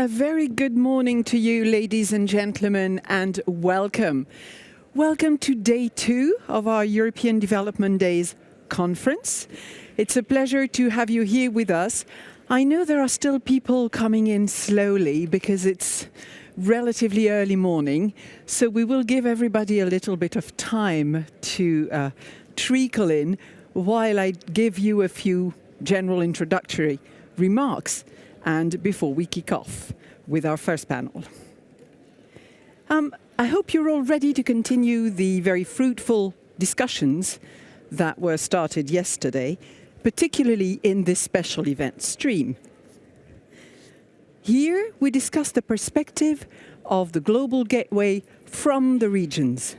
A very good morning to you, ladies and gentlemen, and welcome. Welcome to day 2 of our European Development Days conference. It's a pleasure to have you here with us. I know there are still people coming in slowly because it's relatively early morning, so we will give everybody a little bit of time to trickle in while I give you a few general introductory remarks and before we kick off with our first panel. I hope you're all ready to continue the very fruitful discussions that were started yesterday, particularly in this special event stream. Here we discuss the perspective of the global gateway from the regions.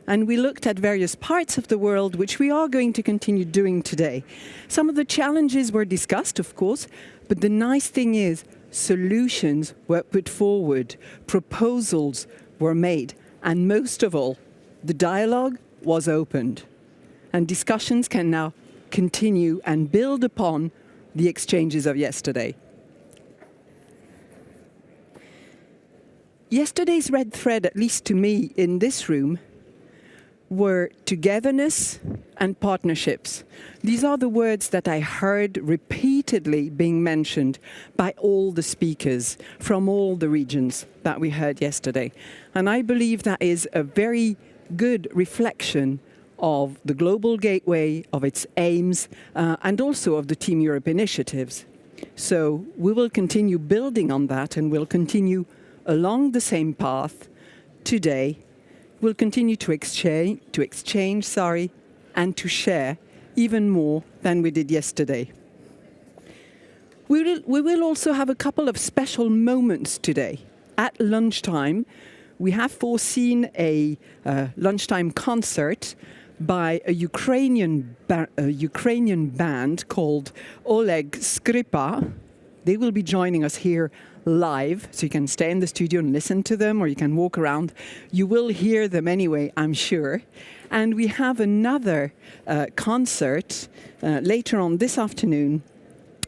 And we looked at various parts of the world, which we are going to continue doing today. Some of the challenges were discussed, of course, but the nice thing is solutions were put forward, proposals were made, and most of all, the dialogue was opened. And discussions can now continue and build upon the exchanges of yesterday. Yesterday's red thread, at least to me in this room, were togetherness and partnerships. These are the words that I heard repeatedly being mentioned by all the speakers from all the regions that we heard yesterday. And I believe that is a very good reflection of the Global Gateway, of its aims, and also of the Team Europe initiatives. So we will continue building on that, and we'll continue along the same path today. We'll continue to exchange, and to share even more than we did yesterday. We will also have a couple of special moments today. At lunchtime, we have foreseen a lunchtime concert by a Ukrainian band called Oleg Skripa. They will be joining us here live, so you can stay in the studio and listen to them, or you can walk around. You will hear them anyway, I'm sure. And we have another concert later on this afternoon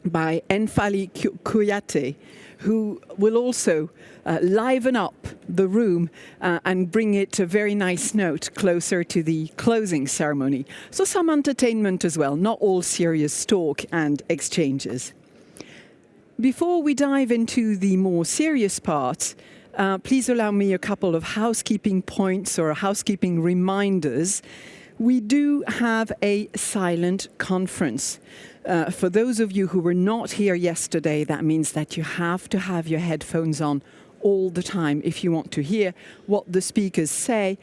by Enfali Kuyate, who will also liven up the room and bring it a very nice note closer to the closing ceremony. So some entertainment as well, not all serious talk and exchanges. Before we dive into the more serious parts, please allow me a couple of housekeeping points or housekeeping reminders. We do have a silent conference. For those of you who were not here yesterday, that means that you have to have your headphones on all the time if you want to hear what the speakers say,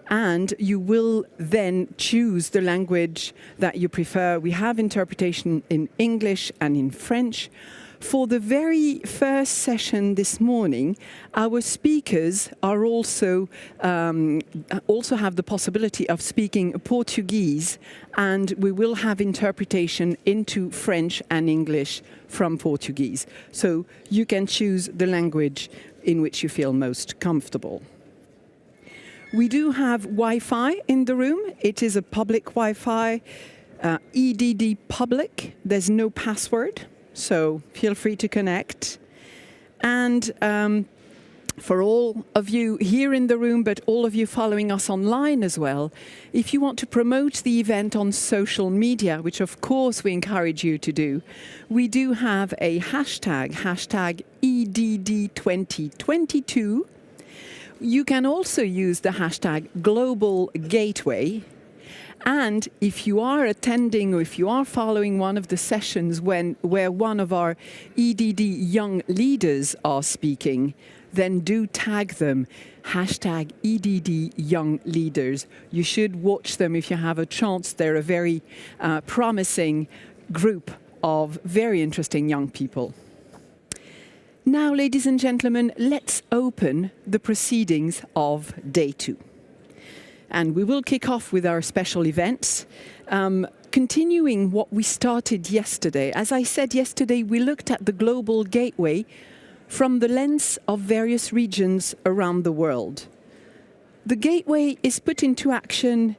and you will then choose the language that you prefer. We have interpretation in English and in French. For the very first session this morning, our speakers are also have the possibility of speaking Portuguese, and we will have interpretation into French and English from Portuguese. So you can choose the language in which you feel most comfortable. We do have Wi-Fi in the room. It is a public Wi-Fi, EDD public. There's no password. So feel free to connect. And for all of you here in the room, but all of you following us online as well, if you want to promote the event on social media, which of course we encourage you to do, we do have a hashtag EDD2022. You can also use the hashtag Global Gateway. And if you are attending or if you are following one of the sessions where one of our EDD young leaders are speaking, then do tag them, hashtag EDD young leaders. You should watch them if you have a chance. They're a very promising group of very interesting young people. Now, ladies and gentlemen, let's open the proceedings of day 2. And we will kick off with our special events, continuing what we started yesterday. As I said yesterday, we looked at the global gateway from the lens of various regions around the world. The gateway is put into action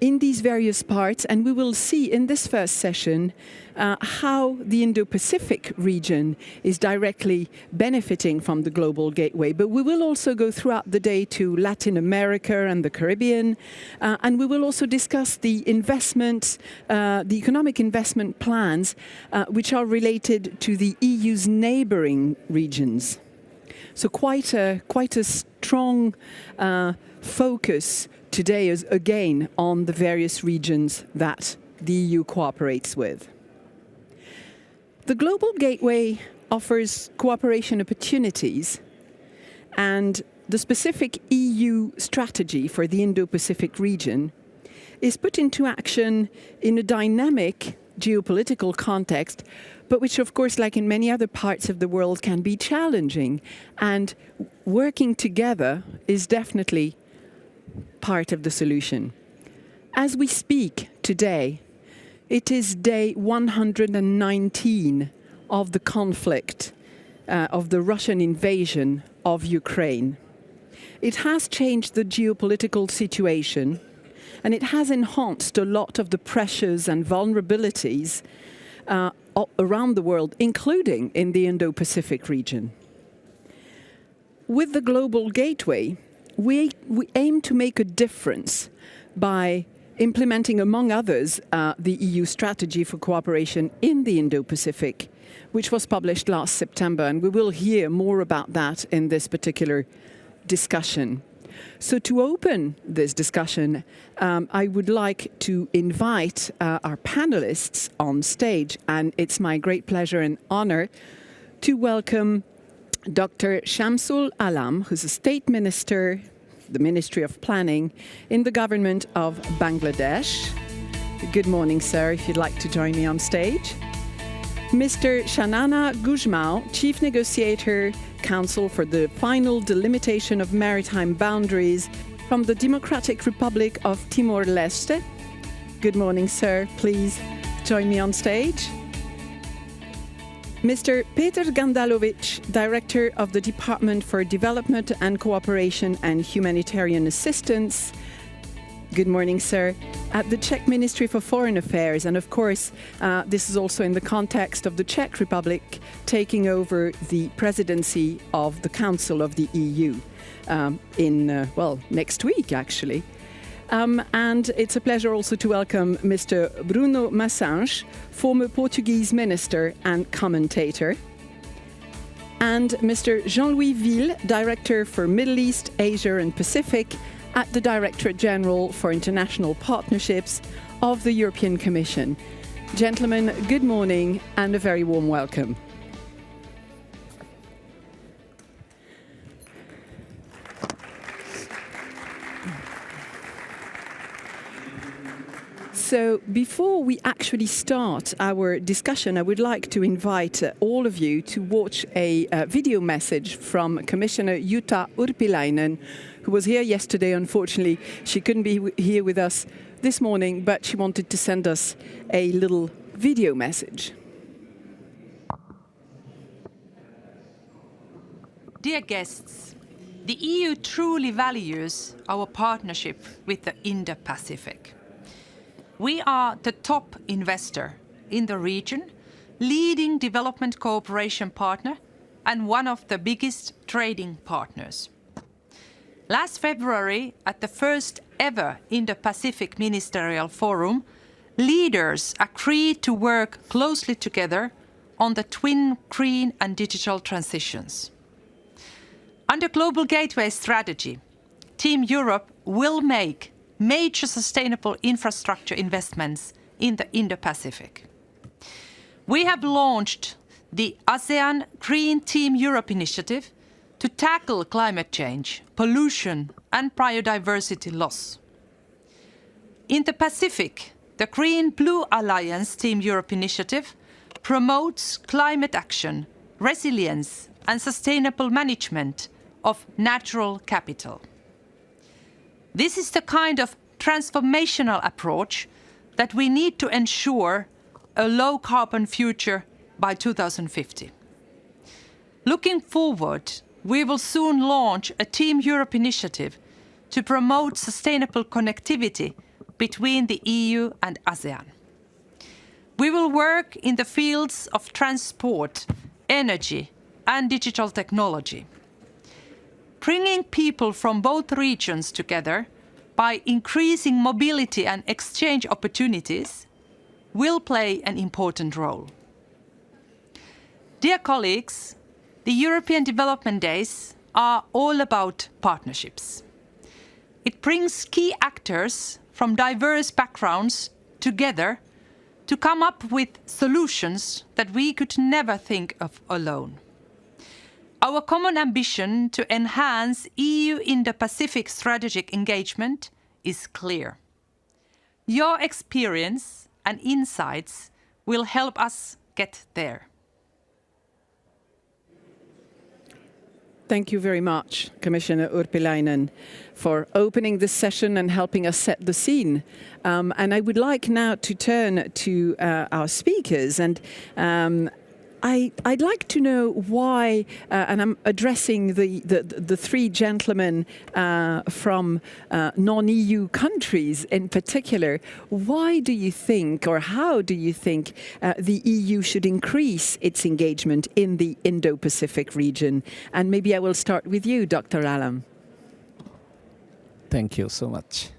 in these various parts, and we will see in this first session how the Indo-Pacific region is directly benefiting from the Global Gateway. But we will also go throughout the day to Latin America and the Caribbean, and we will also discuss the investment, the economic investment plans, which are related to the EU's neighboring regions. So quite a strong focus today is again on the various regions that the EU cooperates with. The Global Gateway offers cooperation opportunities, and the specific EU strategy for the Indo-Pacific region is put into action in a dynamic geopolitical context, but which, of course, like in many other parts of the world, can be challenging. And working together is definitely part of the solution. As we speak today, it is day 119 of the conflict, of the Russian invasion of Ukraine. It has changed the geopolitical situation, and it has enhanced a lot of the pressures and vulnerabilities around the world, including in the Indo-Pacific region. With the Global Gateway, we aim to make a difference by implementing, among others, the EU strategy for cooperation in the Indo-Pacific, which was published last September, and we will hear more about that in this particular discussion. So to open this discussion, I would like to invite our panelists on stage, and it's my great pleasure and honor to welcome Dr. Shamsul Alam, who's a state minister, the Ministry of Planning, in the government of Bangladesh. Good morning, sir, if you'd like to join me on stage. Mr. Shanana Gujmao, Chief Negotiator, Council for the Final Delimitation of Maritime Boundaries from the Democratic Republic of Timor-Leste. Good morning, sir. Please join me on stage. Mr. Peter Gandalovic, Director of the Department for Development and Cooperation and Humanitarian Assistance. Good morning, sir. At the Czech Ministry for Foreign Affairs, and of course, this is also in the context of the Czech Republic taking over the presidency of the Council of the EU next week, actually. And it's a pleasure also to welcome Mr. Bruno Massange, former Portuguese minister and commentator, and Mr. Jean-Louis Ville, Director for Middle East, Asia and Pacific at the Directorate General for International Partnerships of the European Commission. Gentlemen, good morning and a very warm welcome. So before we actually start our discussion, I would like to invite all of you to watch a video message from Commissioner Jutta Urpilainen, who was here yesterday. Unfortunately, she couldn't be here with us this morning, but she wanted to send us a little video message. Dear guests, the EU truly values our partnership with the Indo-Pacific. We are the top investor in the region, leading development cooperation partner, and one of the biggest trading partners. Last February, at the first ever Indo-Pacific Ministerial Forum, leaders agreed to work closely together on the twin green and digital transitions. Under Global Gateway strategy, Team Europe will make major sustainable infrastructure investments in the Indo-Pacific. We have launched the ASEAN Green Team Europe initiative to tackle climate change, pollution and biodiversity loss. In the Pacific, the Green Blue Alliance Team Europe initiative promotes climate action, resilience and sustainable management of natural capital. This is the kind of transformational approach that we need to ensure a low-carbon future by 2050. Looking forward, we will soon launch a Team Europe initiative to promote sustainable connectivity between the EU and ASEAN. We will work in the fields of transport, energy, and digital technology. Bringing people from both regions together by increasing mobility and exchange opportunities will play an important role. Dear colleagues, the European Development Days are all about partnerships. It brings key actors from diverse backgrounds together to come up with solutions that we could never think of alone. Our common ambition to enhance EU Indo-Pacific strategic engagement is clear. Your experience and insights will help us get there. Thank you very much, Commissioner Urpilainen, for opening this session and helping us set the scene. And I would like now to turn to our speakers. And I'd like to know why, and I'm addressing the three gentlemen from non-EU countries in particular, why do you think, or how do you think the EU should increase its engagement in the Indo-Pacific region? And maybe I will start with you, Dr. Alam. Thank you so much.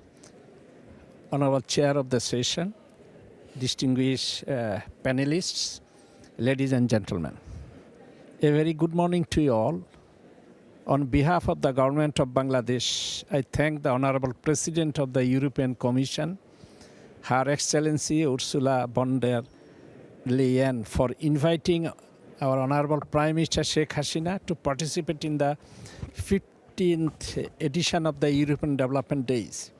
Honorable Chair of the session, distinguished panelists, ladies and gentlemen, a very good morning to you all. On behalf of the government of Bangladesh, I thank the Honorable President of the European Commission, Her Excellency Ursula von der Leyen, for inviting our Honorable Prime Minister Sheikh Hasina to participate in the 15th edition of the European Development Days.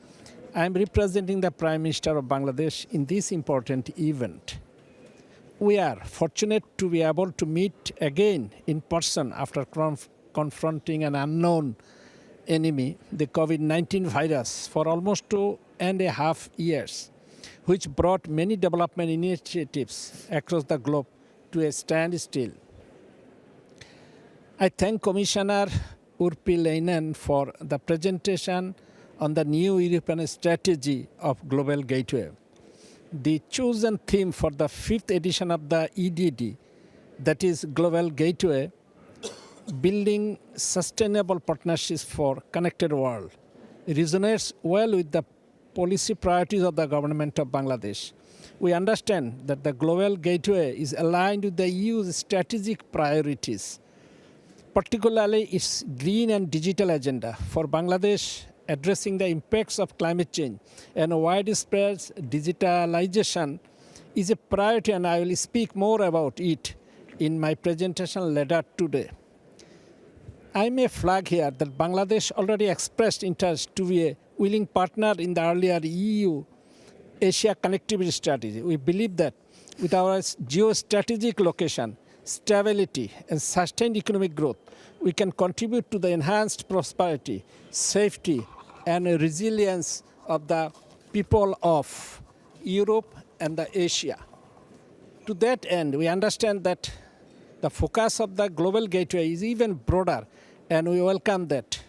I am representing the Prime Minister of Bangladesh in this important event. We are fortunate to be able to meet again in person after confronting an unknown enemy, the COVID-19 virus, for almost 2.5 years, which brought many development initiatives across the globe to a standstill. I thank Commissioner Urpilainen for the presentation on the new European strategy of Global Gateway. The chosen theme for the 5th edition of the EDD, that is Global Gateway, Building Sustainable Partnerships for Connected World, resonates well with the policy priorities of the government of Bangladesh. We understand that the Global Gateway is aligned with the EU's strategic priorities, particularly its green and digital agenda. For Bangladesh, addressing the impacts of climate change and widespread digitalization is a priority, and I will speak more about it in my presentation later today. I may flag here that Bangladesh already expressed interest to be a willing partner in the earlier EU Asia connectivity strategy. We believe that with our geostrategic location, stability, and sustained economic growth, we can contribute to the enhanced prosperity, safety, and resilience of the people of Europe and Asia. To that end, we understand that the focus of the Global Gateway is even broader, and we welcome that.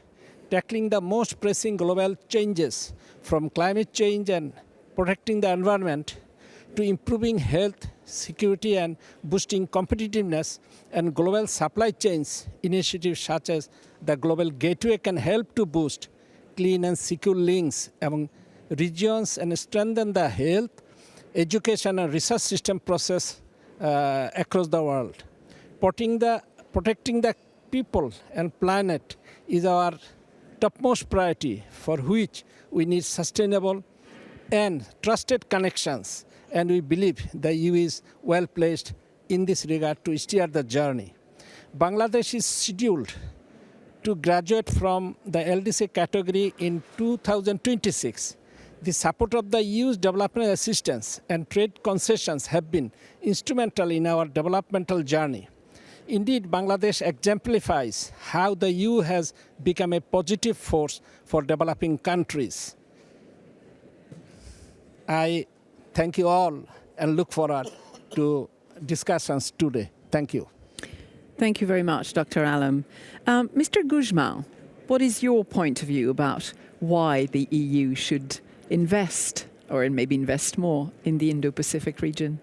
Tackling the most pressing global changes, from climate change and protecting the environment to improving health, security, and boosting competitiveness, and global supply chains initiatives such as the Global Gateway can help to boost clean and secure links among regions and strengthen the health, education, and research system process across the world. Protecting the people and planet is our topmost priority, for which we need sustainable and trusted connections, and we believe the EU is well placed in this regard to steer the journey. Bangladesh is scheduled to graduate from the LDC category in 2026. The support of the EU's development assistance and trade concessions have been instrumental in our developmental journey. Indeed, Bangladesh exemplifies how the EU has become a positive force for developing countries. I thank you all and look forward to discussions today. Thank you. Thank you very much, Dr. Alam. Mr. Guzman, what is your point of view about why the EU should invest or maybe invest more in the Indo-Pacific region?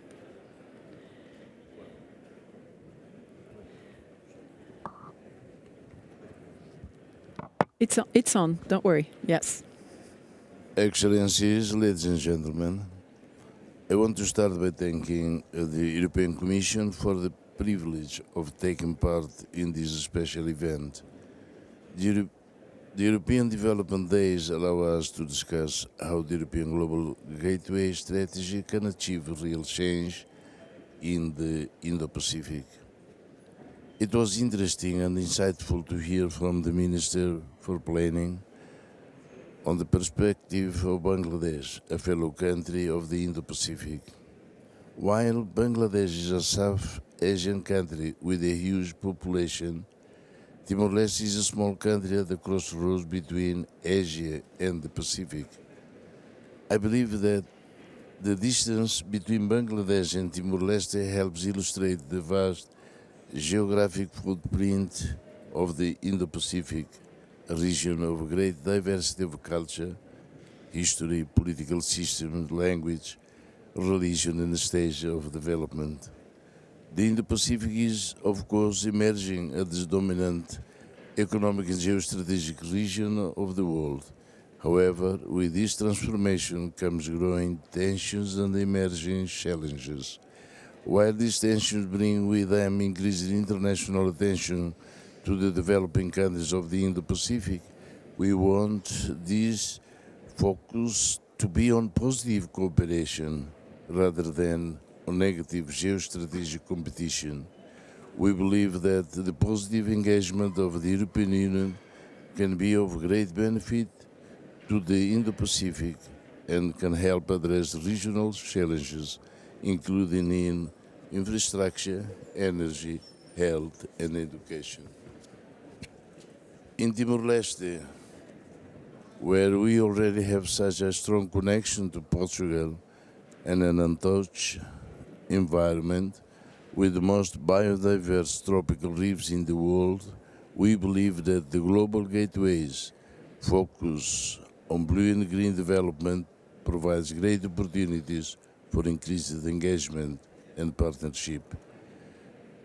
It's on, don't worry. Yes. Excellencies, ladies and gentlemen, I want to start by thanking the European Commission for the privilege of taking part in this special event. The European Development Days allow us to discuss how the European Global Gateway strategy can achieve real change in the Indo-Pacific. It was interesting and insightful to hear from the Minister for Planning on the perspective of Bangladesh, a fellow country of the Indo-Pacific. While Bangladesh is a South Asian country with a huge population, Timor-Leste is a small country at the crossroads between Asia and the Pacific. I believe that the distance between Bangladesh and Timor-Leste helps illustrate the vast geographic footprint of the Indo-Pacific, a region of great diversity of culture, history, political systems, language, religion, and stage of development. The Indo-Pacific is, of course, emerging as the dominant economic and geostrategic region of the world. However, with this transformation comes growing tensions and emerging challenges. While these tensions bring with them increasing international attention to the developing countries of the Indo-Pacific, we want this focus to be on positive cooperation rather than on negative geostrategic competition. We believe that the positive engagement of the European Union can be of great benefit to the Indo-Pacific and can help address regional challenges, including in infrastructure, energy, health, and education. In Timor-Leste, where we already have such a strong connection to Portugal and an untouched environment with the most biodiverse tropical reefs in the world, we believe that the global gateways focus on blue and green development provides great opportunities for increased engagement and partnership.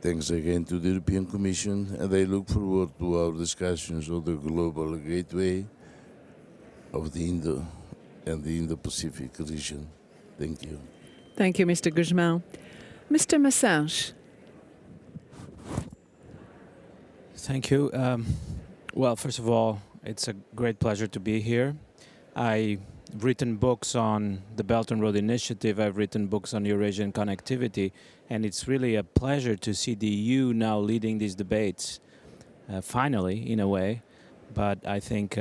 Thanks again to the European Commission, and I look forward to our discussions on the global gateway of the Indo and the Indo-Pacific region. Thank you. Thank you, Mr. Guzmão. Mr. Massage. Thank you. Well, first of all, it's a great pleasure to be here. I've written books on the Belt and Road Initiative. I've written books on Eurasian connectivity, and it's really a pleasure to see the EU now leading these debates, finally, in a way. But I think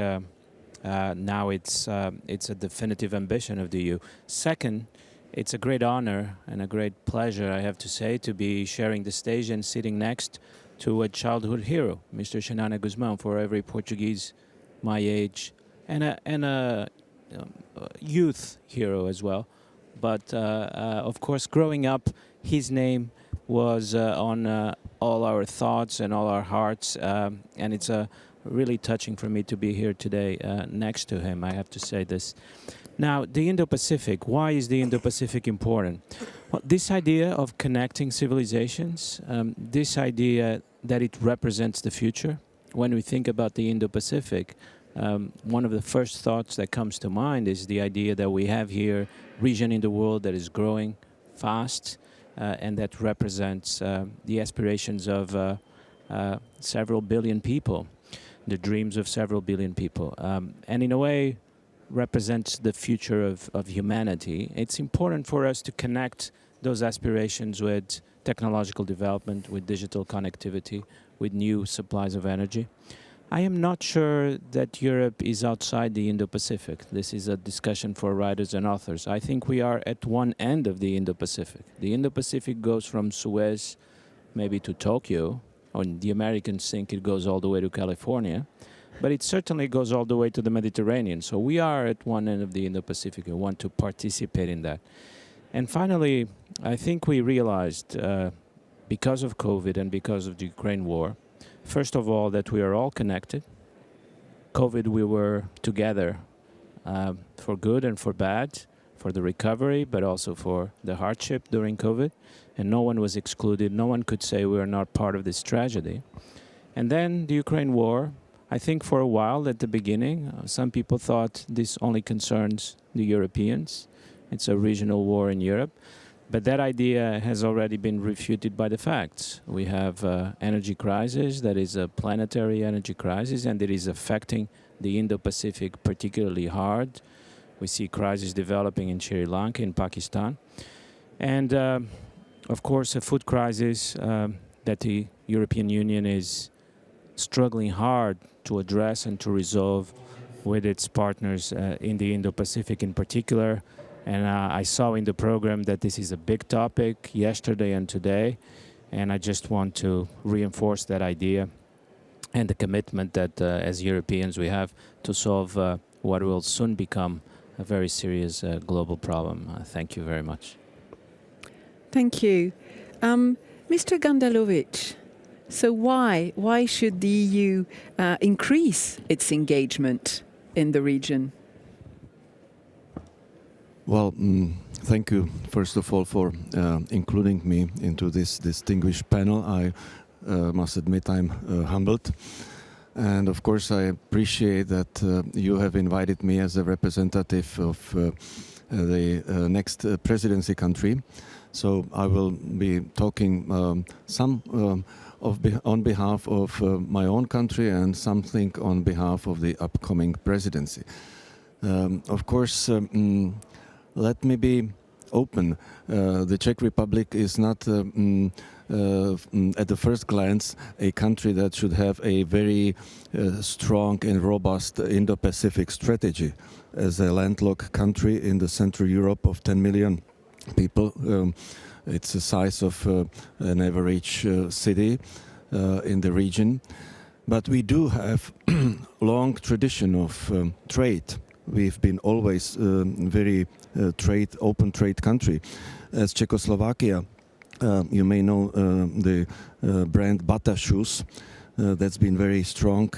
now it's a definitive ambition of the EU. Second, it's a great honor and a great pleasure, I have to say, to be sharing the stage and sitting next to a childhood hero, Mr. Xanana Guzmão, for every Portuguese my age, and a youth hero as well. But of course, growing up, his name was on all our thoughts and all our hearts, and it's really touching for me to be here today next to him, I have to say this. Now, the Indo-Pacific, why is the Indo-Pacific important? Well, this idea of connecting civilizations, this idea that it represents the future, when we think about the Indo-Pacific, one of the first thoughts that comes to mind is the idea that we have here a region in the world that is growing fast and that represents the aspirations of several billion people, the dreams of several billion people, and in a way represents the future of humanity. It's important for us to connect those aspirations with technological development, with digital connectivity, with new supplies of energy. I am not sure that Europe is outside the Indo-Pacific. This is a discussion for writers and authors. I think we are at one end of the Indo-Pacific. The Indo-Pacific goes from Suez maybe to Tokyo. On the Americans think it goes all the way to California. But it certainly goes all the way to the Mediterranean. So we are at one end of the Indo-Pacific and want to participate in that. And finally, I think we realized, because of COVID and because of the Ukraine war, first of all, that we are all connected. COVID, we were together for good and for bad, for the recovery, but also for the hardship during COVID. And no one was excluded. No one could say we are not part of this tragedy. And then the Ukraine war, I think for a while at the beginning, some people thought this only concerns the Europeans. It's a regional war in Europe. But that idea has already been refuted by the facts. We have energy crisis that is a planetary energy crisis, and it is affecting the Indo-Pacific particularly hard. We see crises developing in Sri Lanka, in Pakistan. And of course, a food crisis that the European Union is struggling hard to address and to resolve with its partners in the Indo-Pacific in particular. And I saw in the program that this is a big topic yesterday and today. And I just want to reinforce that idea and the commitment that as Europeans we have to solve what will soon become a very serious global problem. Thank you very much. Thank you. Mr. Gandalovic, so why should the EU increase its engagement in the region? Well, thank you, first of all, for including me into this distinguished panel. I must admit I'm humbled. And of course, I appreciate that you have invited me as a representative of the next presidency country. So I will be talking on behalf of my own country and something on behalf of the upcoming presidency. Of course, let me be open. The Czech Republic is not, at the first glance, a country that should have a very strong and robust Indo-Pacific strategy. As a landlocked country in the Central Europe of 10 million people, it's the size of an average city in the region. But we do have long tradition of trade. We've been always very open trade country. As Czechoslovakia, you may know the brand Bata shoes. That's been very strong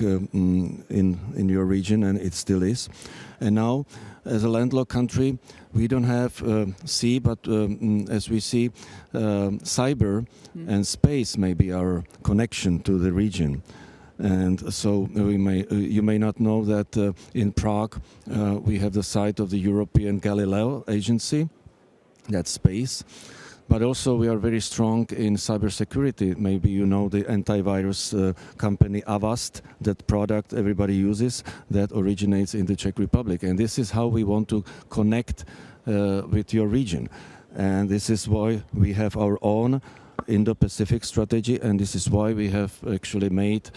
in your region, and it still is. And now, as a landlocked country, we don't have sea, but as we see, cyber and space may be our connection to the region. And so you may not know that in Prague we have the site of the European Galileo Agency, that's space. But also we are very strong in cybersecurity. Maybe you know the antivirus company Avast, that product everybody uses, that originates in the Czech Republic. And this is how we want to connect with your region. And this is why we have our own Indo-Pacific strategy, and this is why we have actually made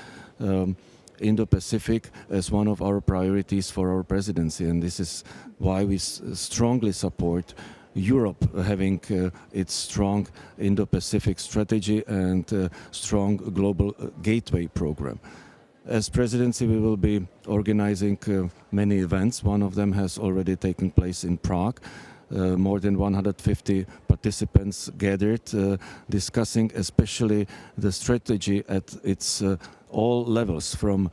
Indo-Pacific as one of our priorities for our presidency. And this is why we strongly support Europe having its strong Indo-Pacific strategy and strong global gateway program. As presidency, we will be organizing many events. One of them has already taken place in Prague. More than 150 participants gathered, discussing especially the strategy at its all levels, from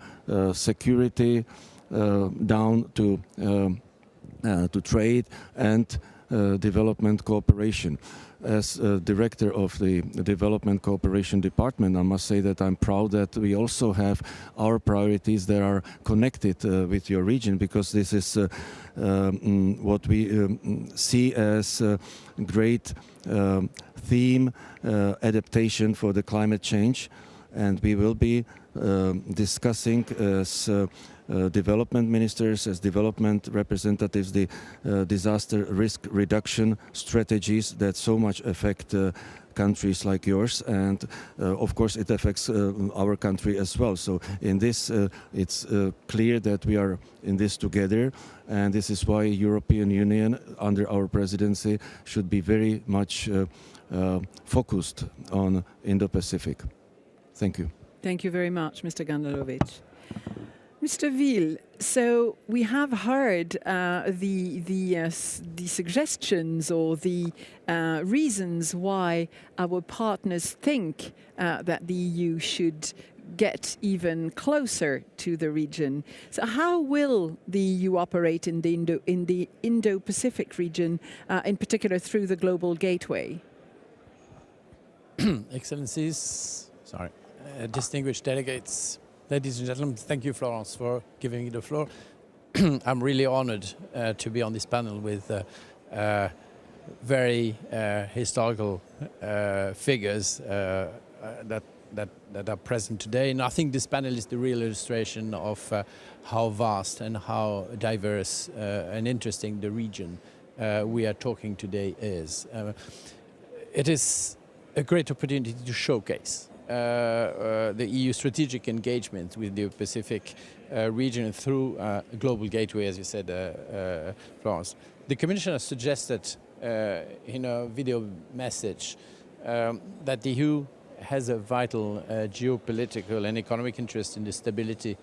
security down to trade and development cooperation. As director of the Development Cooperation Department, I must say that I'm proud that we also have our priorities that are connected with your region, because this is what we see as a great theme, adaptation for the climate change. And we will be discussing as development ministers, as development representatives, the disaster risk reduction strategies that so much affect countries like yours, and of course it affects our country as well. So in this, it's clear that we are in this together, and this is why European Union under our presidency should be very much focused on Indo-Pacific. Thank you. Thank you very much, Mr. Gandalovic. Mr. Ville, so we have heard the suggestions or the reasons why our partners think that the EU should get even closer to the region. So how will the EU operate in the Indo-Pacific region, in particular through the Global Gateway? Excellencies, distinguished delegates, ladies and gentlemen, thank you, Florence, for giving me the floor. I'm really honored to be on this panel with very historical figures that are present today. And I think this panel is the real illustration of how vast and how diverse and interesting the region we are talking today is. It is a great opportunity to showcase the EU strategic engagement with the Pacific region through a global gateway, as you said, Florence. The Commission has suggested in a video message that the EU has a vital geopolitical and economic interest in the stability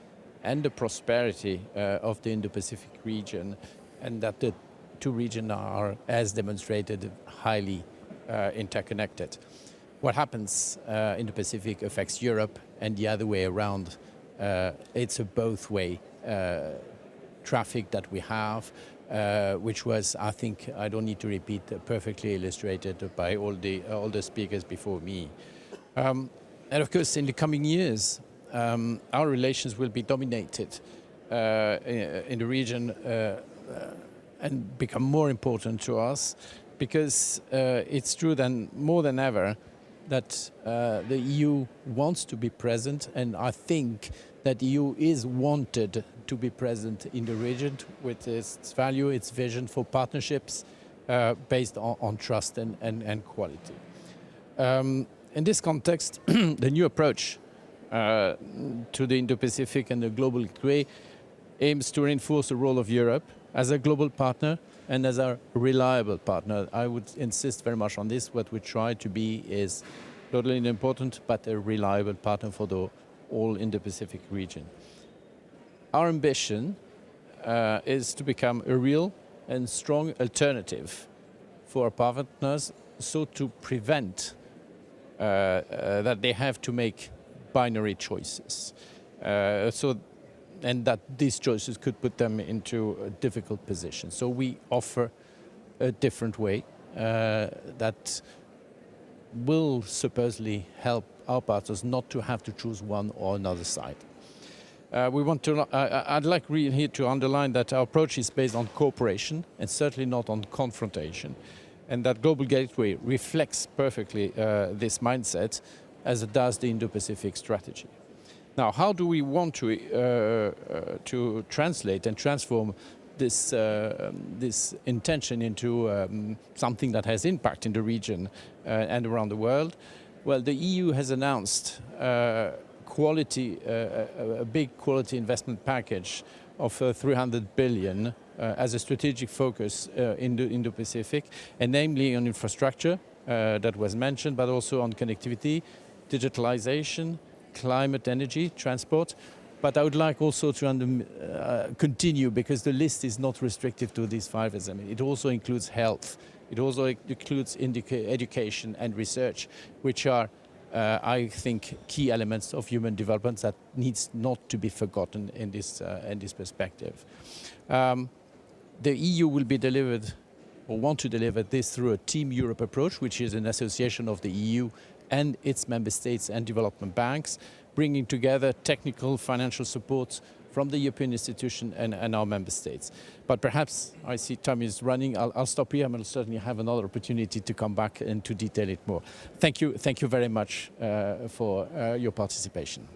and the prosperity of the Indo-Pacific region, and that the two regions are, as demonstrated, highly interconnected. What happens in the Pacific affects Europe and the other way around. It's a both-way traffic that we have, which was, I think, I don't need to repeat, perfectly illustrated by all the speakers before me. And of course, in the coming years, our relations will be dominated in the region and become more important to us, because it's true then more than ever that the EU wants to be present, and I think that the EU is wanted to be present in the region with its value, its vision for partnerships based on trust and quality. In this context, the new approach to the Indo-Pacific and the global gateway aims to reinforce the role of Europe as a global partner and as a reliable partner. I would insist very much on this. What we try to be is not only important, but a reliable partner for the whole Indo-Pacific region. Our ambition is to become a real and strong alternative for our partners, so to prevent that they have to make binary choices. And that these choices could put them into a difficult position. So we offer a different way that will supposedly help our partners not to have to choose one or another side. I'd like really here to underline that our approach is based on cooperation and certainly not on confrontation, and that Global Gateway reflects perfectly this mindset, as it does the Indo-Pacific strategy. Now, how do we want to translate and transform this intention into something that has impact in the region and around the world? Well, the EU has announced a big quality investment package of 300 billion as a strategic focus in the Indo-Pacific, and namely on infrastructure that was mentioned, but also on connectivity, digitalisation, climate, energy, transport. But I would like also to continue, because the list is not restrictive to these five. I mean, it also includes health. It also includes education and research, which are, I think, key elements of human development that needs not to be forgotten in this perspective. The EU will be delivered, or want to deliver this through a Team Europe approach, which is an association of the EU and its member states and development banks, bringing together technical financial support from the European institution and our member states. But perhaps, I see time is running, I'll stop here. I will certainly have another opportunity to come back and to detail it more. Thank you very much for your participation.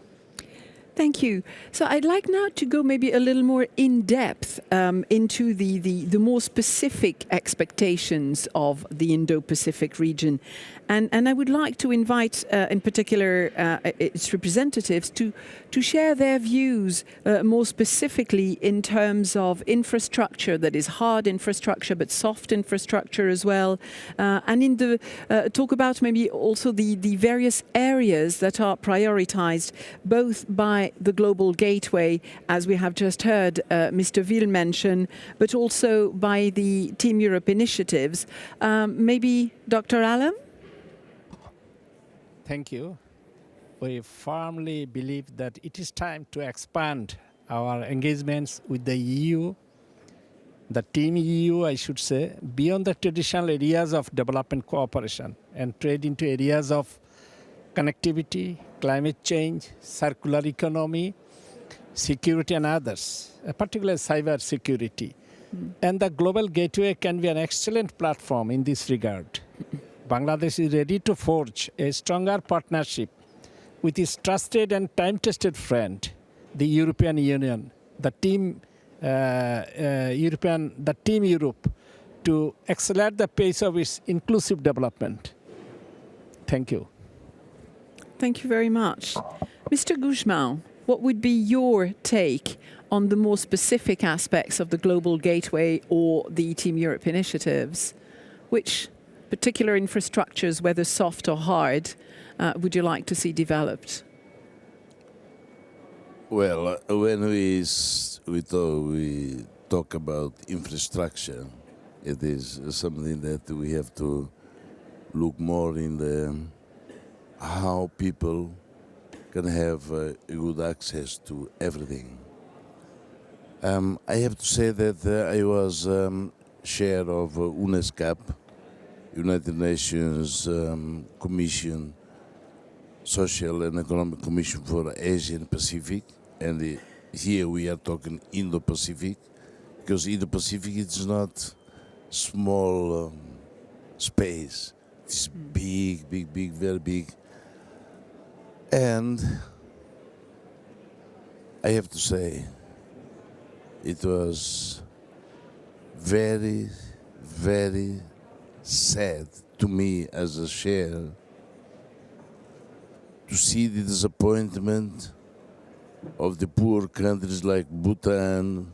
Thank you. So I'd like now to go maybe a little more in depth into the more specific expectations of the Indo-Pacific region. And I would like to invite, in particular, its representatives to share their views more specifically in terms of infrastructure that is hard infrastructure, but soft infrastructure as well. And talk about maybe also the various areas that are prioritized both by the Global Gateway, as we have just heard Mr. Ville mention, but also by the Team Europe initiatives. Maybe Dr. Allam? Thank you. we firmly believe that it is time to expand our engagements with the EU, the Team EU, I should say, beyond the traditional areas of development cooperation and trade into areas of connectivity, climate change, circular economy, security, and others, particularly cyber security. And the Global Gateway can be an excellent platform in this regard. Bangladesh is ready to forge a stronger partnership with its trusted and time-tested friend, the European Union, the Team Europe, to accelerate the pace of its inclusive development. Thank you. Thank you very much. Mr. Guzman, what would be your take on the more specific aspects of the Global Gateway or the Team Europe initiatives? Which particular infrastructures, whether soft or hard, would you like to see developed? Well, when we talk about infrastructure, it is something that we have to look more in the how people can have good access to everything. I have to say that I was chair of UNESCAP, United Nations Commission, Social and Economic Commission for Asia and Pacific, and here we are talking Indo-Pacific, because Indo-Pacific is not small space. It's big, big, big, very big. And I have to say, it was very, very sad to me as a chair to see the disappointment of the poor countries like Bhutan,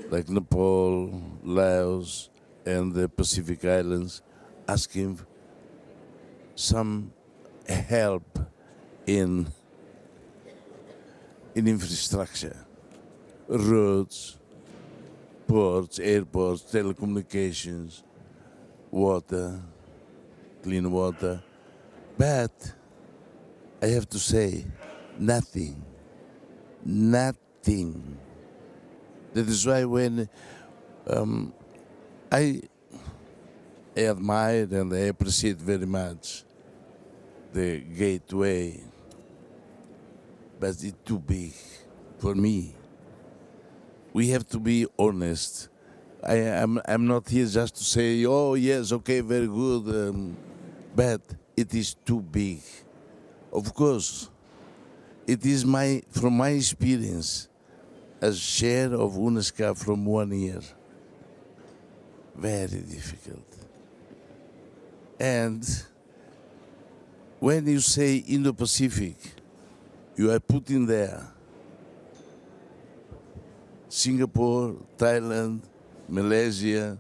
like Nepal, Laos, and the Pacific Islands asking some help in infrastructure, roads, ports, airports, telecommunications, water, clean water. But I have to say, nothing. That is why when I admire and I appreciate very much the gateway, but it's too big for me. We have to be honest. I'm not here just to say, oh yes, okay, very good, but it is too big. Of course, it is from my experience as chair of UNESCAP from 1 year, very difficult. And when you say Indo-Pacific, you are putting there Singapore, Thailand, Malaysia,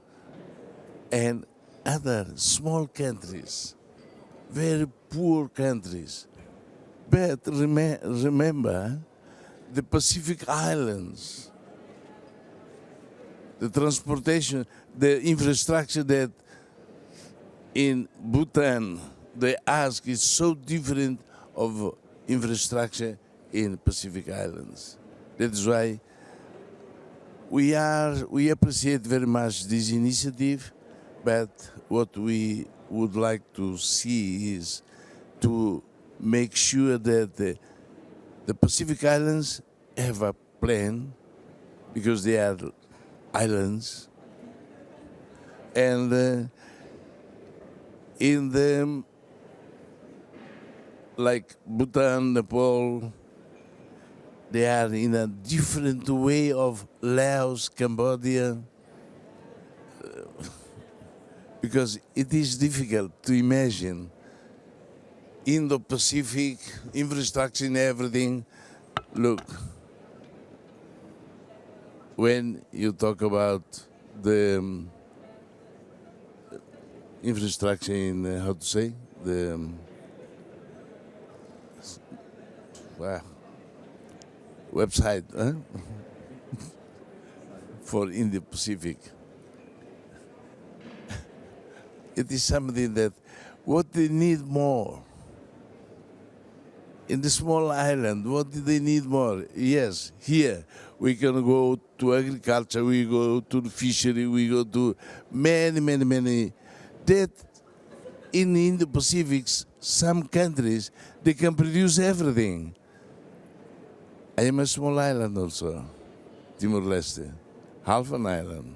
and other small countries, very poor countries. But remember the Pacific Islands, the transportation, the infrastructure that in Bhutan they ask is so different of infrastructure in Pacific Islands. That is why we appreciate very much this initiative, but what we would like to see is to make sure that the Pacific Islands have a plan, because they are islands, and in them, like Bhutan, Nepal, they are in a different way of Laos, Cambodia, because it is difficult to imagine Indo-Pacific infrastructure and everything. Look, when you talk about the infrastructure in, how to say, the website for Indo-Pacific, it is something that what they need more in the small island, what do they need more? Yes, here we can go to agriculture, we go to the fishery, we go to many. That in the Indo-Pacific, some countries, they can produce everything. I am a small island also, Timor-Leste, half an island.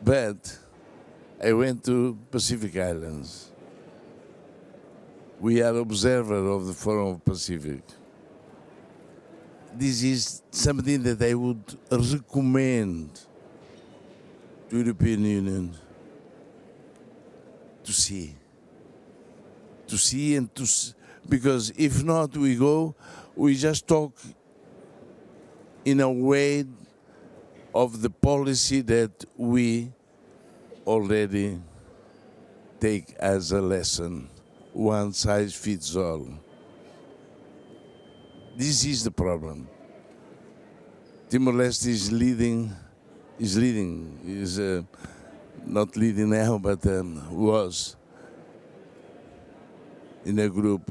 But I went to Pacific Islands. We are observer of the Forum of Pacific. This is something that I would recommend to European Union to see. Because if not, we just talk in a way of the policy that we already take as a lesson. One size fits all. This is the problem. Timor-Leste is not leading now, but was in a group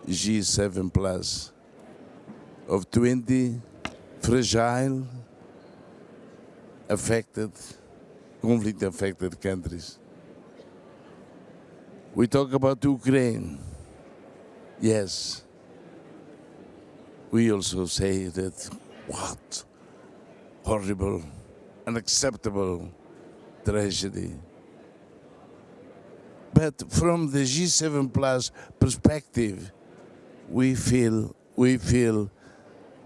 G7 plus of 20 fragile, conflict-affected countries. We talk about Ukraine. Yes. We also say that, what horrible, unacceptable tragedy. But from the G7 plus perspective, we feel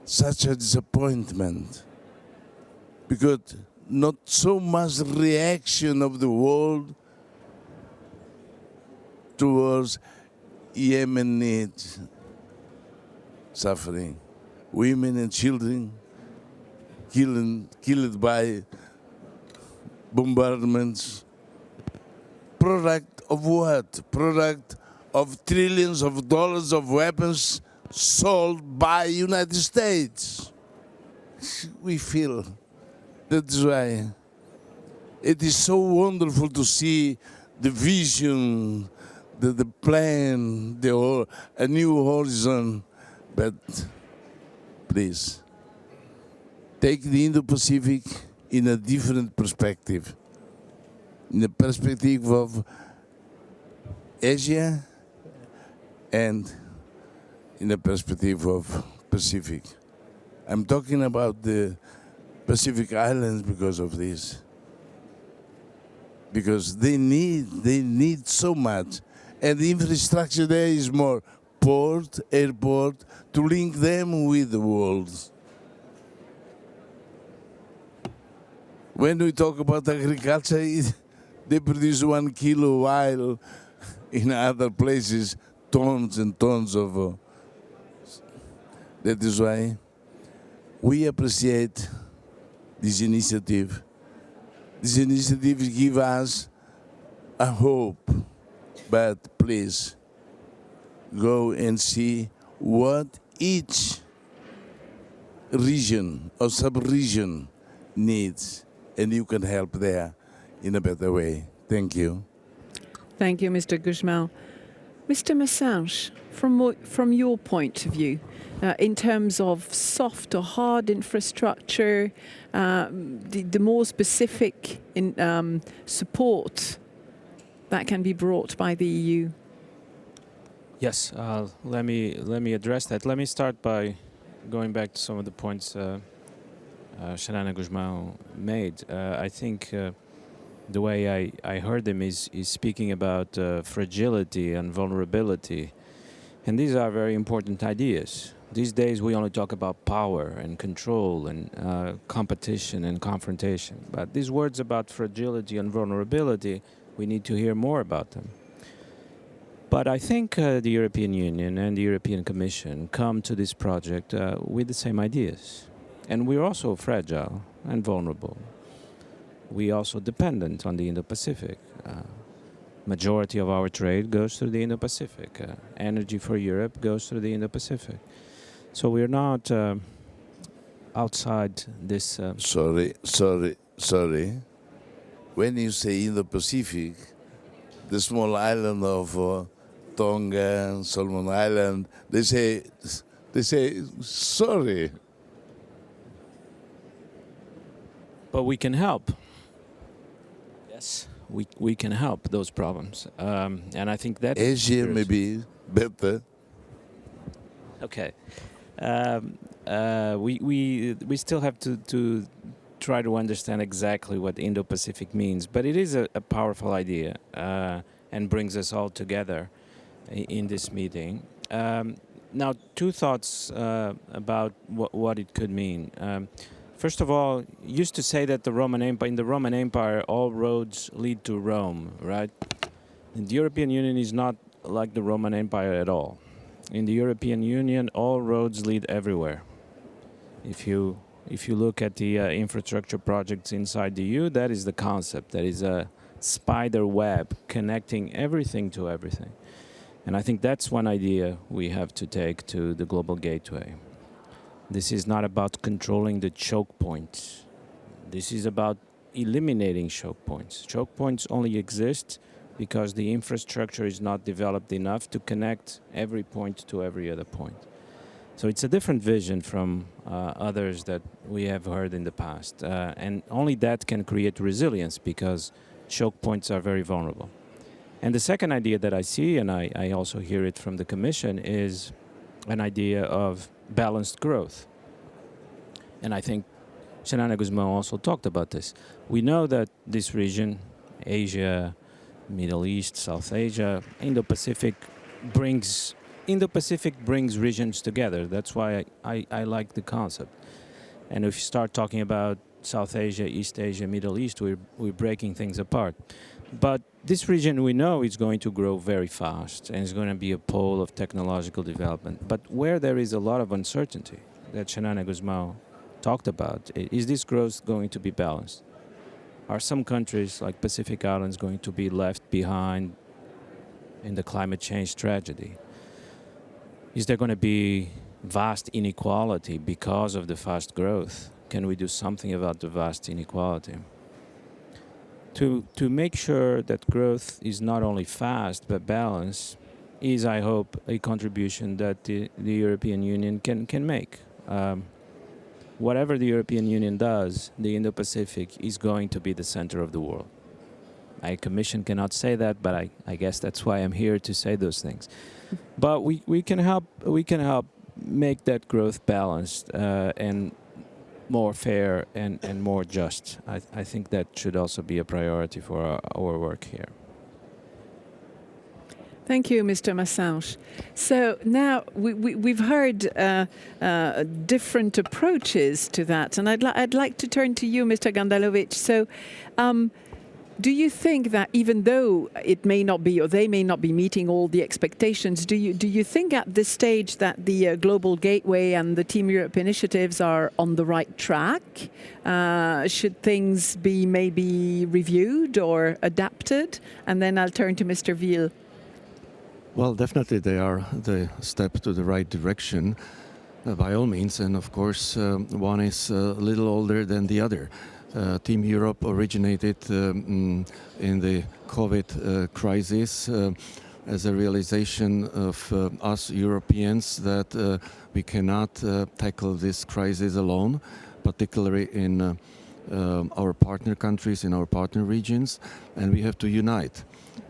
such a disappointment, because not so much reaction of the world towards Yemen needs, suffering, women and children killed by bombardments. Product of what? Product of trillions of dollars of weapons sold by United States. We feel that's why it is so wonderful to see the vision, the plan, a new horizon. But please, take the Indo-Pacific in a different perspective. In the perspective of Asia and in the perspective of Pacific. I'm talking about the Pacific Islands because of this. Because they need so much. And the infrastructure there is more port, airport, to link them with the world. When we talk about agriculture, they produce 1 kilo, while in other places, tons and tons of. That is why we appreciate this initiative. This initiative gives us a hope, but please go and see what each region or sub-region needs, and you can help there in a better way. Thank you. Thank you, Mr. Guzmão. Mr. Massange, from your point of view, in terms of soft or hard infrastructure, the more specific support that can be brought by the EU? Yes, let me address that. Let me start by going back to some of the points Xanana Guzmão made. I think the way I heard him is speaking about fragility and vulnerability. And these are very important ideas. These days we only talk about power and control and competition and confrontation. But these words about fragility and vulnerability, we need to hear more about them. But I think the European Union and the European Commission come to this project with the same ideas. And we're also fragile and vulnerable. We're also dependent on the Indo-Pacific. Majority of our trade goes through the Indo-Pacific. Energy for Europe goes through the Indo-Pacific. So we're not outside this... Sorry. When you say Indo-Pacific, the small island of Tonga, Solomon Island, they say sorry. But we can help. Yes, we can help those problems, and I think that Asia maybe better. Okay. We still have to try to understand exactly what Indo-Pacific means, but it is a powerful idea and brings us all together in this meeting. Now, two thoughts about what it could mean. First of all, used to say that in the Roman Empire, all roads lead to Rome, right? And the European Union is not like the Roman Empire at all. In the European Union, all roads lead everywhere. If you look at the infrastructure projects inside the EU, that is the concept. That is a spider web connecting everything to everything. And I think that's one idea we have to take to the global gateway. This is not about controlling the choke points. This is about eliminating choke points. Choke points only exist because the infrastructure is not developed enough to connect every point to every other point. So it's a different vision from others that we have heard in the past. And only that can create resilience because choke points are very vulnerable. And the second idea that I see, and I also hear it from the Commission, is an idea of balanced growth. And I think Xanana Guzmão also talked about this. We know that this region, Asia, Middle East, South Asia, Indo-Pacific brings regions together. That's why I like the concept. And if you start talking about South Asia, East Asia, Middle East, we're breaking things apart. But this region we know is going to grow very fast and is going to be a pole of technological development. But where there is a lot of uncertainty that Xanana Guzmão talked about, is this growth going to be balanced? Are some countries like Pacific Islands going to be left behind in the climate change tragedy? Is there going to be vast inequality because of the fast growth? Can we do something about the vast inequality? To make sure that growth is not only fast but balanced is, I hope, a contribution that the European Union can make. Whatever the European Union does, the Indo-Pacific is going to be the center of the world. The Commission cannot say that, but I guess that's why I'm here to say those things. But we can help make that growth balanced and more fair and more just. I think that should also be a priority for our work here. Thank you, Mr. Massange. So now we've heard different approaches to that, and I'd like to turn to you, Mr. Gandalovic. So do you think that even though it may not be, or they may not be meeting all the expectations, do you think at this stage that the Global Gateway and the Team Europe initiatives are on the right track? Should things be maybe reviewed or adapted? And then I'll turn to Mr. Ville. Well, definitely they are the step to the right direction, by all means. And of course, one is a little older than the other. Team Europe originated in the COVID crisis as a realization of us Europeans that we cannot tackle this crisis alone, particularly in our partner countries, in our partner regions, and we have to unite.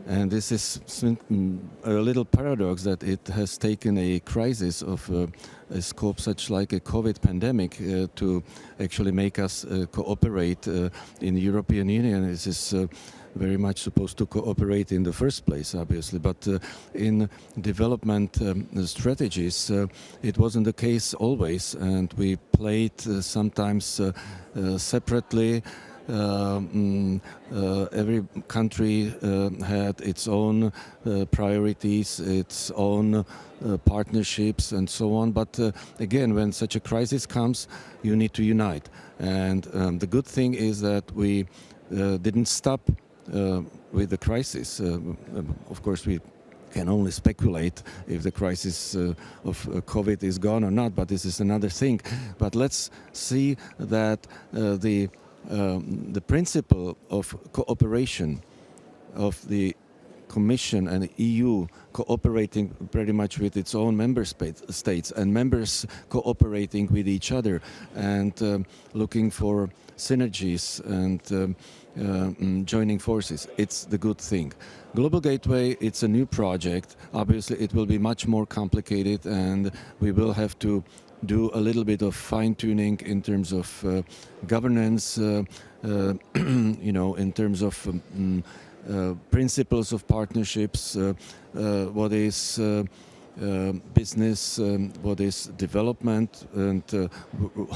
And this is a little paradox that it has taken a crisis of a scope such like a COVID pandemic to actually make us cooperate in the European Union. This is very much supposed to cooperate in the first place, obviously. But in development strategies, it wasn't the case always. And we played sometimes separately. Every country had its own priorities, its own partnerships and so on. But again, when such a crisis comes, you need to unite. And the good thing is that we didn't stop with the crisis. Of course, we can only speculate if the crisis of COVID is gone or not, but this is another thing. But let's see that the principle of cooperation, of the Commission and EU cooperating pretty much with its own member states and members cooperating with each other and looking for synergies and joining forces. It's the good thing. Global Gateway, it's a new project. Obviously, it will be much more complicated, and we will have to do a little bit of fine-tuning in terms of governance, in terms of principles of partnerships, what is business, what is development, and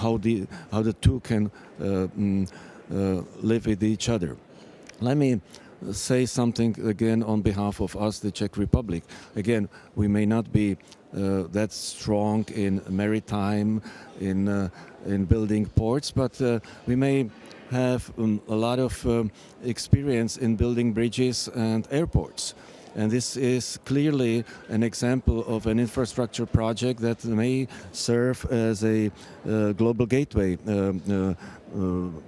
how the two can live with each other. Let me say something again on behalf of us, the Czech Republic. Again, we may not be that strong in maritime, in building ports, but we may have a lot of experience in building bridges and airports. And this is clearly an example of an infrastructure project that may serve as a global gateway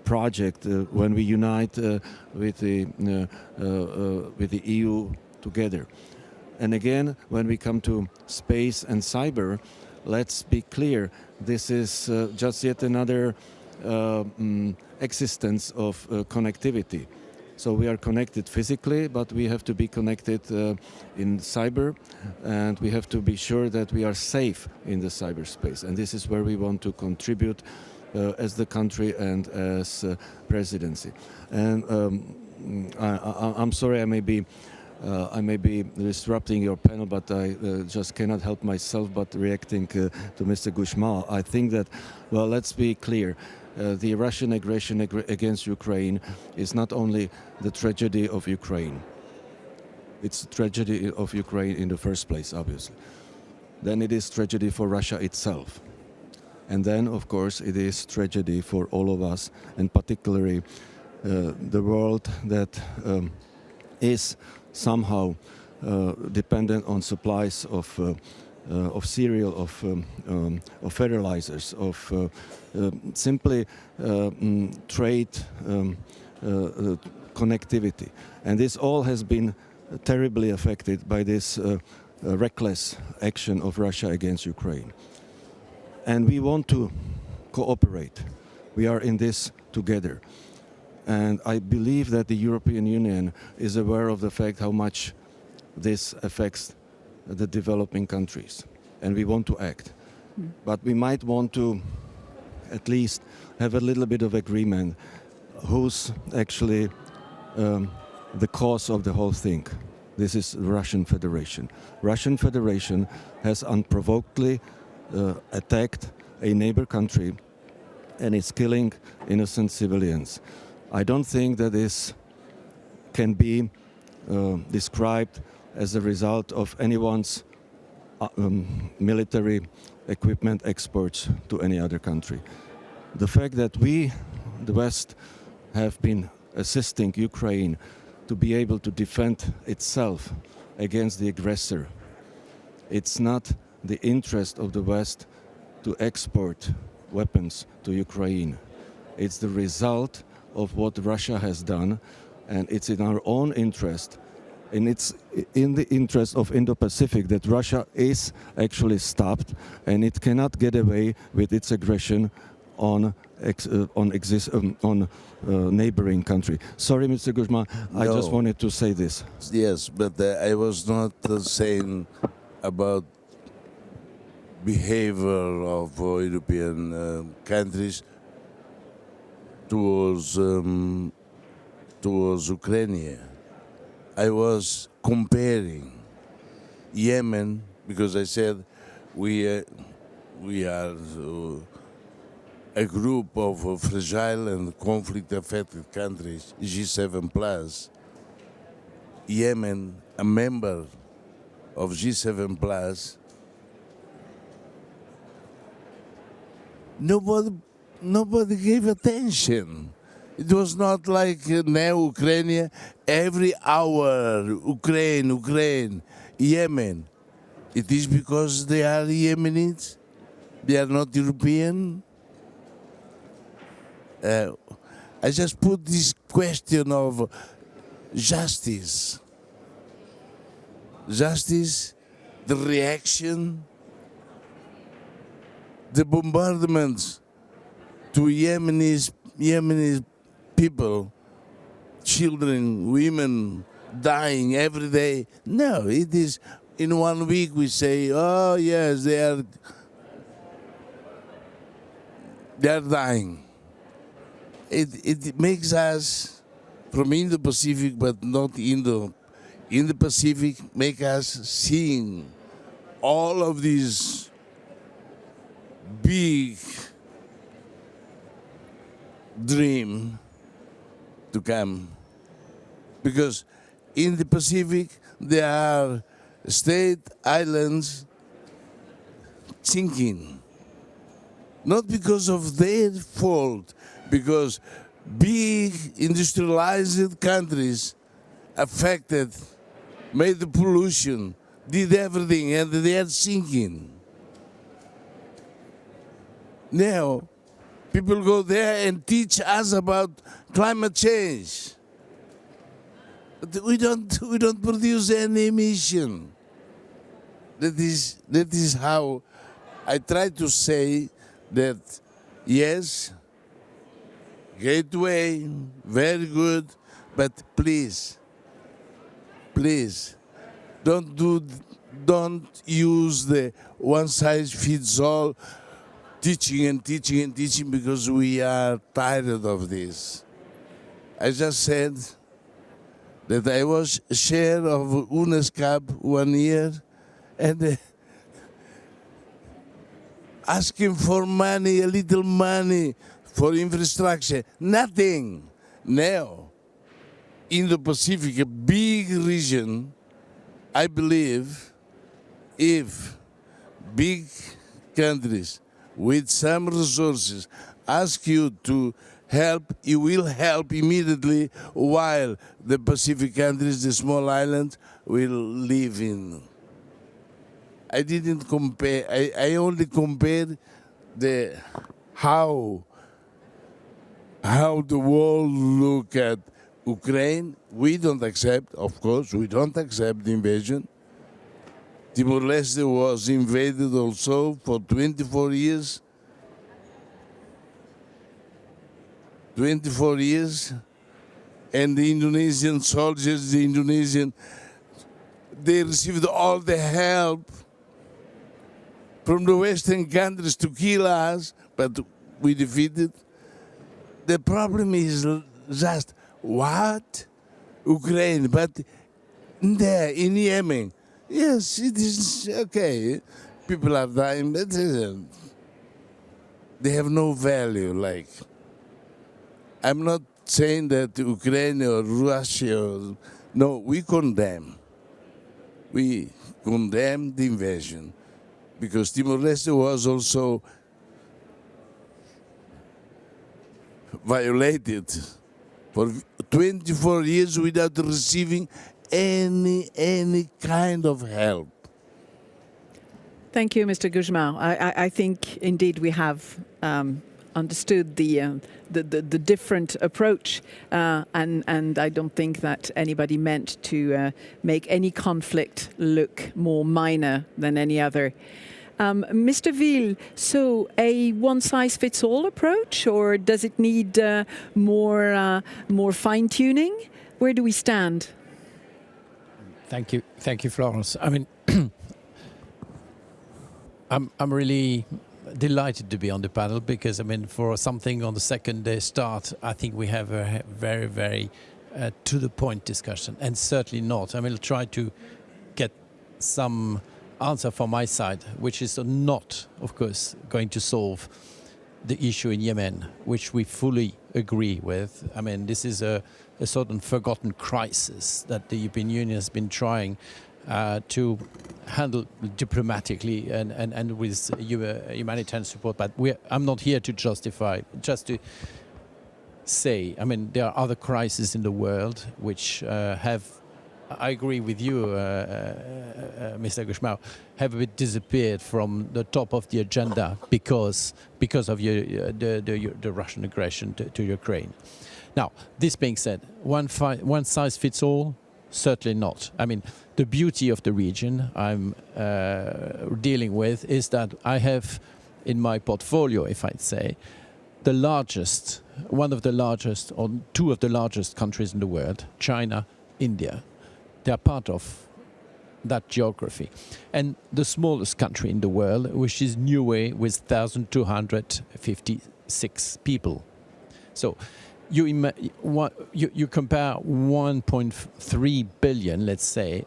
project when we unite with the EU together. And again, when we come to space and cyber, let's be clear, this is just yet another existence of connectivity. So we are connected physically, but we have to be connected in cyber, and we have to be sure that we are safe in the cyberspace. And this is where we want to contribute as the country and as presidency. And I'm sorry, I may be disrupting your panel, but I just cannot help myself but reacting to Mr. Guzmán. I think that, well, let's be clear. The Russian aggression against Ukraine is not only the tragedy of Ukraine. It's the tragedy of Ukraine in the first place, obviously. Then it is tragedy for Russia itself. And then, of course, it is tragedy for all of us, and particularly the world that is somehow dependent on supplies of cereal, of fertilizers, of simply trade connectivity. And this all has been terribly affected by this reckless action of Russia against Ukraine. And we want to cooperate. We are in this together. And I believe that the European Union is aware of the fact how much this affects the developing countries, and we want to act. But we might want to at least have a little bit of agreement who's actually the cause of the whole thing. This is Russian Federation. Russian Federation has unprovokedly attacked a neighbor country and is killing innocent civilians. I don't think that this can be described as a result of anyone's military equipment exports to any other country. The fact that we, the West, have been assisting Ukraine to be able to defend itself against the aggressor, it's not the interest of the West to export weapons to Ukraine. It's the result of what Russia has done, and it's in our own interest, and it's in the interest of Indo-Pacific that Russia is actually stopped, and it cannot get away with its aggression on neighboring country. Sorry, Mr. Guzmán, I just wanted to say this. Yes, but I was not saying about behavior of European countries towards Ukraine. I was comparing Yemen, because I said we are a group of fragile and conflict-affected countries, G7 plus. Yemen, a member of G7 plus. Nobody gave attention. It was not like now Ukraine, every hour, Ukraine, Yemen. It is because they are Yemenis, they are not European. I just put this question of justice. justice, the reaction, the bombardments to Yemeni people, children, women dying every day. No, it is in 1 week we say, oh yes, they are dying. It makes us from Indo-Pacific, but not Indo-Pacific, make us seeing all of these big dream to come. Because in the Pacific, there are state islands sinking. Not because of their fault, because big industrialized countries affected, made the pollution, did everything, and they are sinking. Now, people go there and teach us about climate change. But we don't produce any emission. That is how I try to say that, yes, gateway, very good, but please, don't use the one size fits all teaching and teaching and teaching, because we are tired of this. I just said that I was chair of UNESCO 1 year and asking for money, a little money for infrastructure, nothing. Now, Indo-Pacific, a big region, I believe if big countries with some resources ask you to help, you will help immediately, while the Pacific countries, the small islands, will live in. I didn't compare, I only compared the how the world look at Ukraine. We don't accept, of course, we don't accept the invasion. Timor-Leste was invaded also for 24 years. 24 years, and the Indonesian soldiers, they received all the help from the Western countries to kill us, but we defeated. The problem is just what? Ukraine, but there in Yemen, yes, it is okay. People are dying, but they have no value, like. I'm not saying that Ukraine or Russia, no, we condemn. We condemn the invasion, because Timor-Leste was also violated for 24 years without receiving any kind of help. Thank you, Mr. Guzmão. I think indeed we have understood the different approach, and I don't think that anybody meant to make any conflict look more minor than any other. Mr. Ville, so a one-size-fits-all approach, or does it need more fine-tuning? Where do we stand? Thank you, Florence. I mean, I'm really delighted to be on the panel, because I mean, for something on the second day start, I think we have a very, very to the point discussion, and certainly not. I mean, I'll try to get some answer from my side, which is not, of course, going to solve the issue in Yemen, which we fully agree with. I mean, this is a sort of forgotten crisis that the European Union has been trying to handle diplomatically and with humanitarian support. But I'm not here to justify, just to say, I mean, there are other crises in the world which have, I agree with you, Mr. Guzmão, have a bit disappeared from the top of the agenda because of the Russian aggression to Ukraine. Now, this being said, one size fits all, Certainly not. I mean, the beauty of the region I'm dealing with is that I have in my portfolio, if I'd say, the largest, one of the largest, or two of the largest countries in the world, China, India. They are part of that geography. And the smallest country in the world, which is Niue, with 1,256 people. So you compare 1.3 billion, let's say,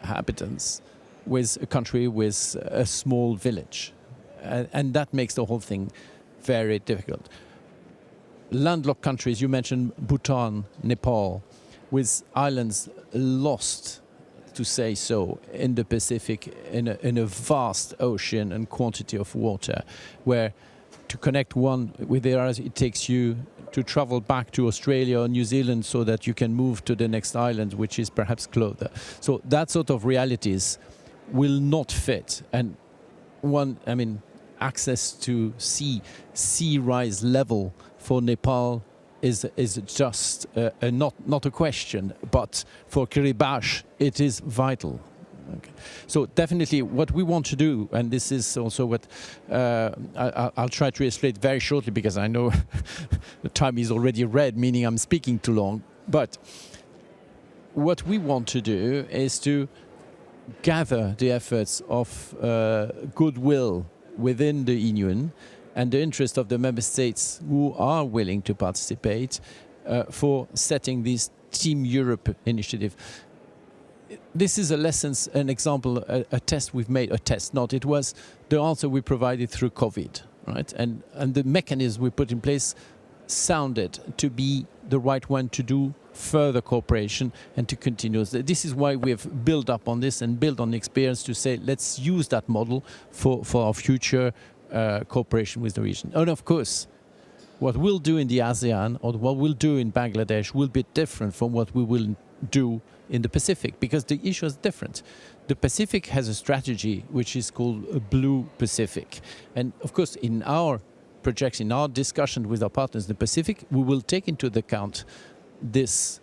inhabitants with a country with a small village. And that makes the whole thing very difficult. Landlocked countries, you mentioned Bhutan, Nepal, with islands lost, to say so, in the Pacific, in a vast ocean and quantity of water, where to connect one with the other, it takes you to travel back to Australia or New Zealand so that you can move to the next island, which is perhaps closer. So that sort of realities will not fit. And access to sea rise level for Nepal is just not a question, but for Kiribati it is vital. Okay. So definitely what we want to do, and this is also what I'll try to illustrate very shortly because I know the time is already red, meaning I'm speaking too long, but what we want to do is to gather the efforts of goodwill within the Union and the interest of the member states who are willing to participate for setting this Team Europe initiative. This is an example, a test we've made, it was the answer we provided through COVID, right? And the mechanism we put in place sounded to be the right one to do further cooperation and to continue. This is why we have built up on this and built on the experience to say, let's use that model for our future cooperation with the region. And of course, what we'll do in the ASEAN or what we'll do in Bangladesh will be different from what we will do in the Pacific, because the issue is different. The Pacific has a strategy which is called a Blue Pacific. And of course, in our projection, in our discussion with our partners in the Pacific, we will take into account this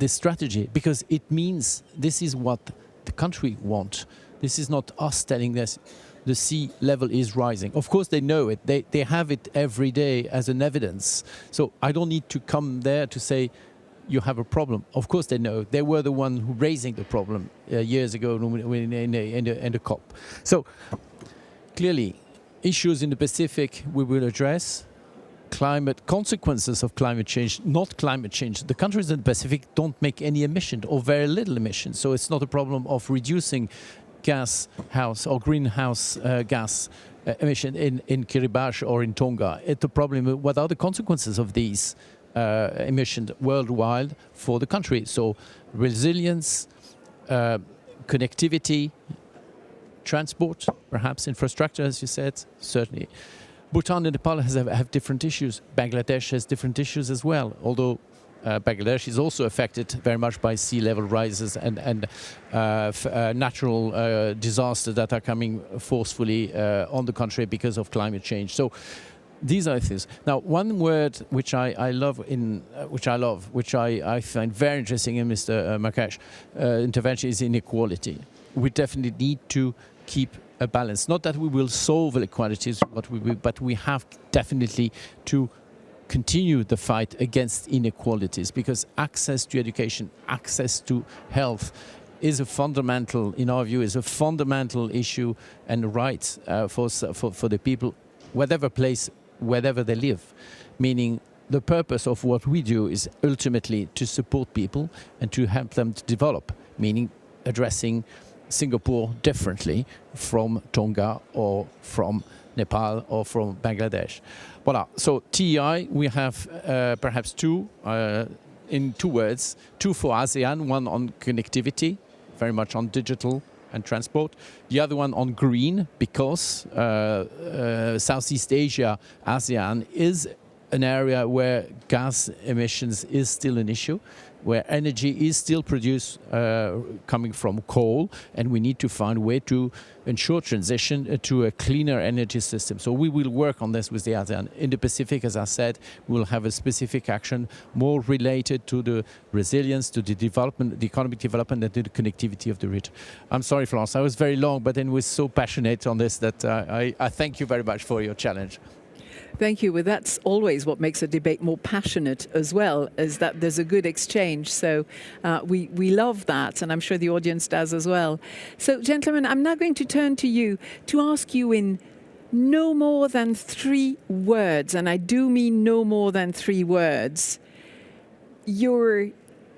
strategy, because it means this is what the country wants. This is not us telling this the sea level is rising. Of course they know it. They have it every day as an evidence. So I don't need to come there to say you have a problem. Of course they know. They were the one who raising the problem years ago in the COP. So clearly, issues in the Pacific we will address. Climate consequences of climate change, not climate change. The countries in the Pacific don't make any emission or very little emission, so it's not a problem of reducing greenhouse gas emission in Kiribati or in Tonga. It's a problem. What are the consequences of these emissions worldwide for the country? So resilience, connectivity, transport, perhaps infrastructure, as you said, certainly. Bhutan and Nepal have different issues. Bangladesh has different issues as well, although Bangladesh is also affected very much by sea level rises and natural disasters that are coming forcefully on the country because of climate change. So these are things. Now, one word which I find very interesting in Mr. Marrakesh intervention is inequality. We definitely need to keep a balance. Not that we will solve inequalities, but we have definitely to continue the fight against inequalities, because access to education, access to health is a fundamental, in our view, is a fundamental issue and right for the people, whatever place, wherever they live. Meaning the purpose of what we do is ultimately to support people and to help them to develop, meaning addressing Singapore differently from Tonga or from Nepal or from Bangladesh. Voilà. So TEI, we have perhaps two, in 2 words, 2 for ASEAN, one on connectivity, very much on digital and transport. The other one on green, because Southeast Asia, ASEAN, is an area where gas emissions is still an issue, where energy is still produced coming from coal, and we need to find a way to ensure transition to a cleaner energy system. So we will work on this with the ASEAN. In the Pacific, as I said, we'll have a specific action more related to the resilience, to the development, the economic development, and to the connectivity of the region. I'm sorry, Florence, I was very long, but then we're so passionate on this that I thank you very much for your challenge. Thank you. Well, that's always what makes a debate more passionate as well, is that there's a good exchange. So we love that, and I'm sure the audience does as well. So, gentlemen, I'm now going to turn to you to ask you in no more than 3 words, and I do mean no more than 3 words, your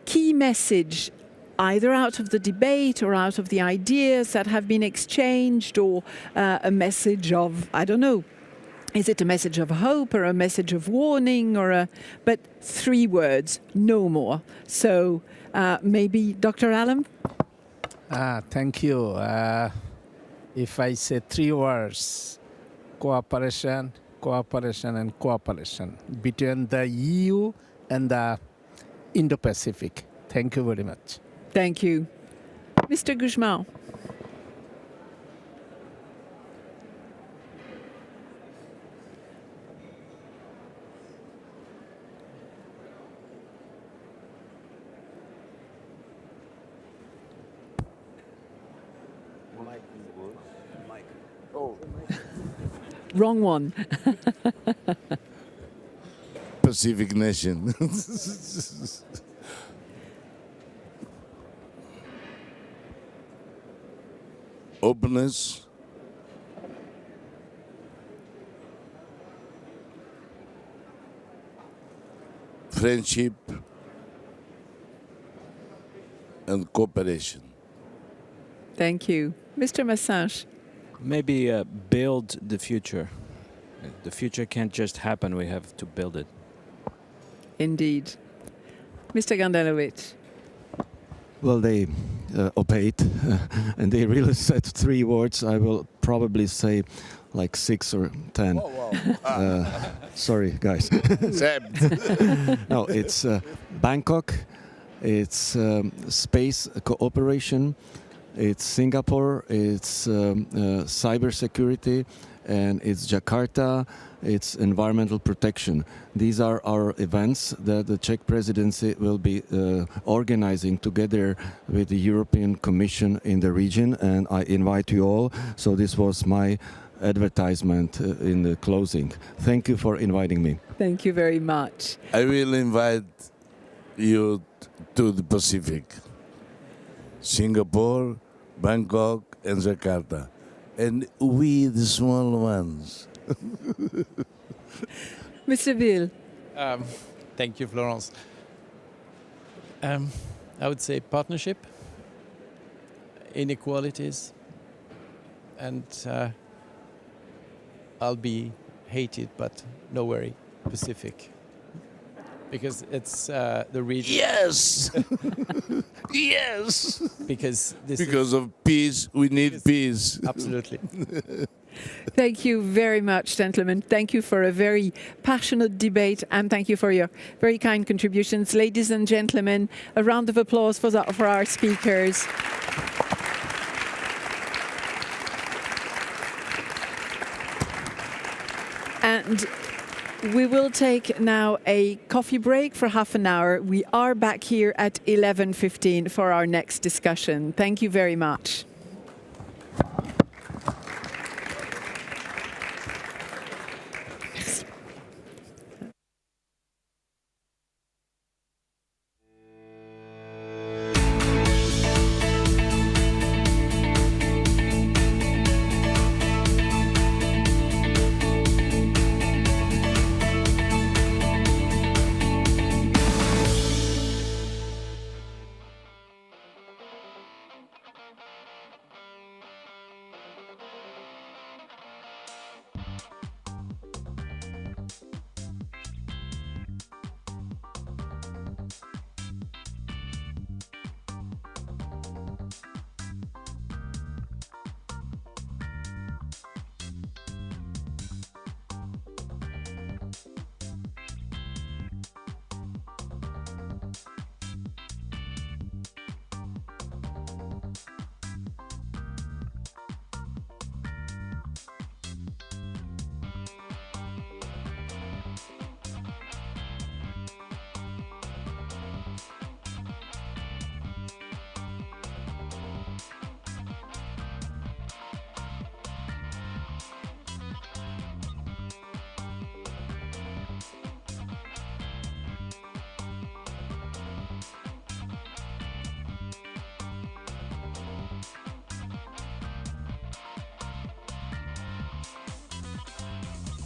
key message, either out of the debate or out of the ideas that have been exchanged, or a message of, I don't know, is it a message of hope or a message of warning, but 3 words, no more. So maybe Dr. Allen? Thank you. If I say 3 words, cooperation, cooperation, and cooperation between the EU and the Indo-Pacific. Thank you very much. Thank you. Mr. Guzmão. Wrong one. Pacific nation. Openness, friendship, and cooperation. Thank you. Mr. Massange. Maybe build the future. The future can't just happen, we have to build it. Indeed. Mr. Gandelowicz. Well, they obeyed, and they really said 3 words. I will probably say like 6 or 10. Whoa. Sorry, guys. No, it's Bangkok, it's space cooperation, it's Singapore, it's cybersecurity, and it's Jakarta, it's environmental protection. These are our events that the Czech presidency will be organizing together with the European Commission in the region, and I invite you all. So this was my advertisement in the closing. Thank you for inviting me. Thank you very much. I will invite you to the Pacific. Singapore, Bangkok, and Jakarta. And we, the small ones. Mr. Ville. Thank you, Florence. I would say partnership, inequalities, and I'll be hated, but no worry, Pacific. Because it's the region. Yes! Yes! Because of peace, we need peace. Absolutely. Thank you very much, gentlemen. Thank you for a very passionate debate, and thank you for your very kind contributions. Ladies and gentlemen, a round of applause for our speakers. And we will take now a coffee break for half an hour. We are back here at 11:15 for our next discussion. Thank you very much.